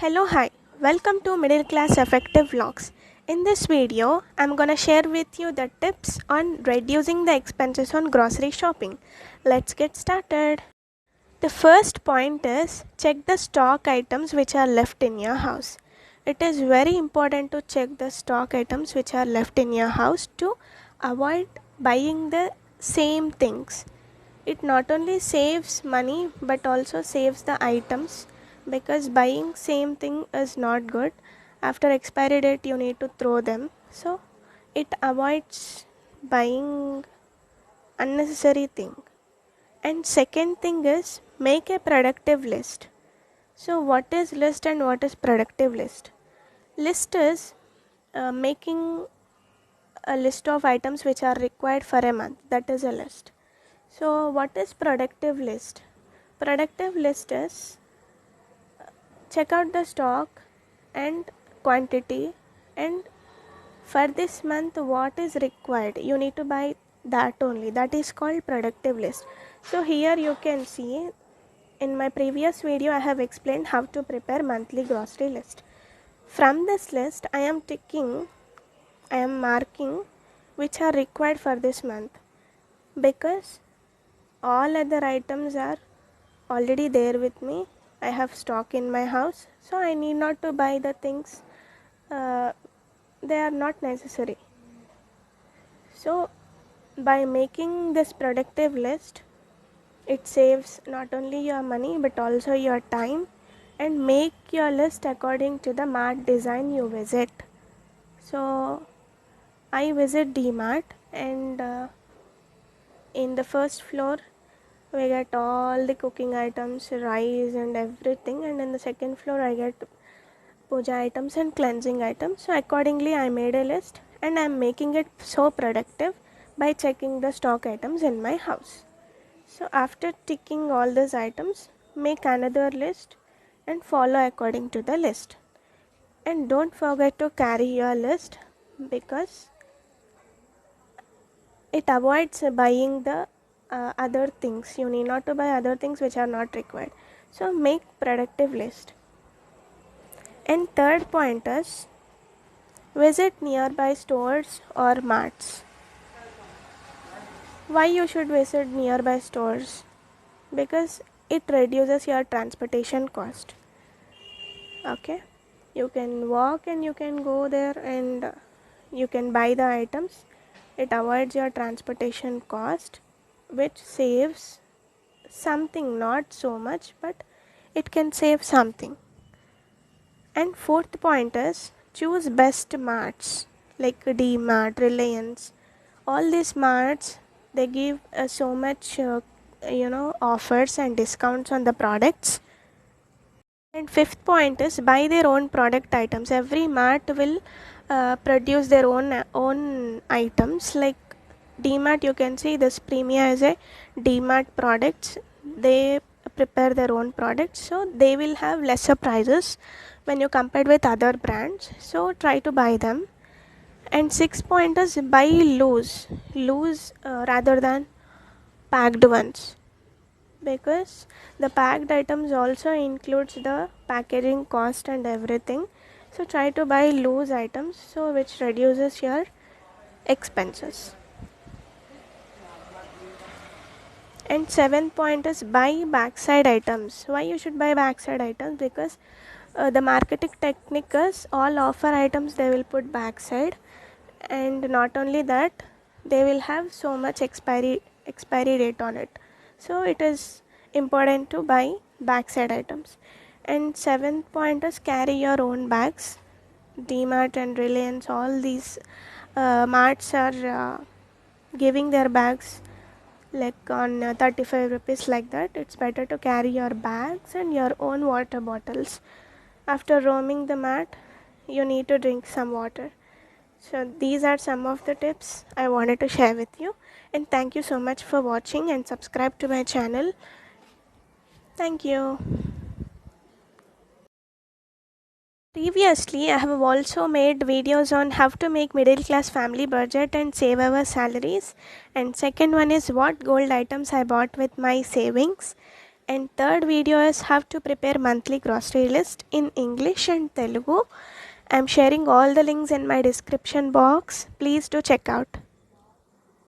Hello, hi, welcome to Middle Class Effective Vlogs. In this video, I'm gonna share with you the tips on reducing the expenses on grocery shopping. Let's get started. The first point is check the stock items which are left in your house. It is very important to check the stock items which are left in your house to avoid buying the same things. It not only saves money but also saves the items, because buying same thing is not good. After expiry date you need to throw them, so it avoids buying unnecessary thing. And second thing is make a productive list. So what is list and what is productive list? List is making a list of items which are required for a month. That is a list. So what is productive list? Productive list is check out the stock and quantity, and for this month what is required, you need to buy that only. That is called productive list. So here you can see, in my previous video I have explained how to prepare monthly grocery list. From this list I am marking which are required for this month, because all other items are already there with me. I have stock in my house, so I need not to buy the things, they are not necessary. So by making this productive list, it saves not only your money but also your time. And make your list according to the mart design you visit. So I visit DMart, and in the first floor we get all the cooking items, rice and everything, and in the second floor I get puja items and cleansing items. So accordingly I made a list, and I am making it so productive by checking the stock items in my house. So after ticking all these items, make another list and follow according to the list. And don't forget to carry your list, because it avoids buying the other things. You need not to buy other things which are not required. So make productive list. And third point is visit nearby stores or marts. Why you should visit nearby stores? Because it reduces your transportation cost. Okay, you can walk and you can go there, and you can buy the items. It avoids your transportation cost, which saves something, not so much, but it can save something. And fourth point is choose best marts like DMart, Reliance. All these marts, they give so much offers and discounts on the products. And fifth point is buy their own product items. Every mart will produce their own items. Like DMart, you can see this Premia is a DMart products. They prepare their own products, so they will have lesser prices when you compare with other brands. So try to buy them. And sixth point is buy loose rather than packed ones, because the packed items also includes the packaging cost and everything. So try to buy loose items, so which reduces your expenses. And seventh point is buy backside items. Why you should buy backside items? Because the marketing technique is all offer items they will put backside, and not only that, they will have so much expiry date on it. So it is important to buy backside items. And seventh point is carry your own bags. DMart and Reliance, all these marts are giving their bags like on 35 rupees, like that. It's better to carry your bags and your own water bottles. After roaming the mart, you need to drink some water. So these are some of the tips I wanted to share with you, and thank you so much for watching, and subscribe to my channel. Thank you. Previously, I have also made videos on how to make middle class family budget and save our salaries. And second one is what gold items I bought with my savings. And third video is how to prepare monthly grocery list in English and Telugu. I'm sharing all the links in my description box. Please do check out.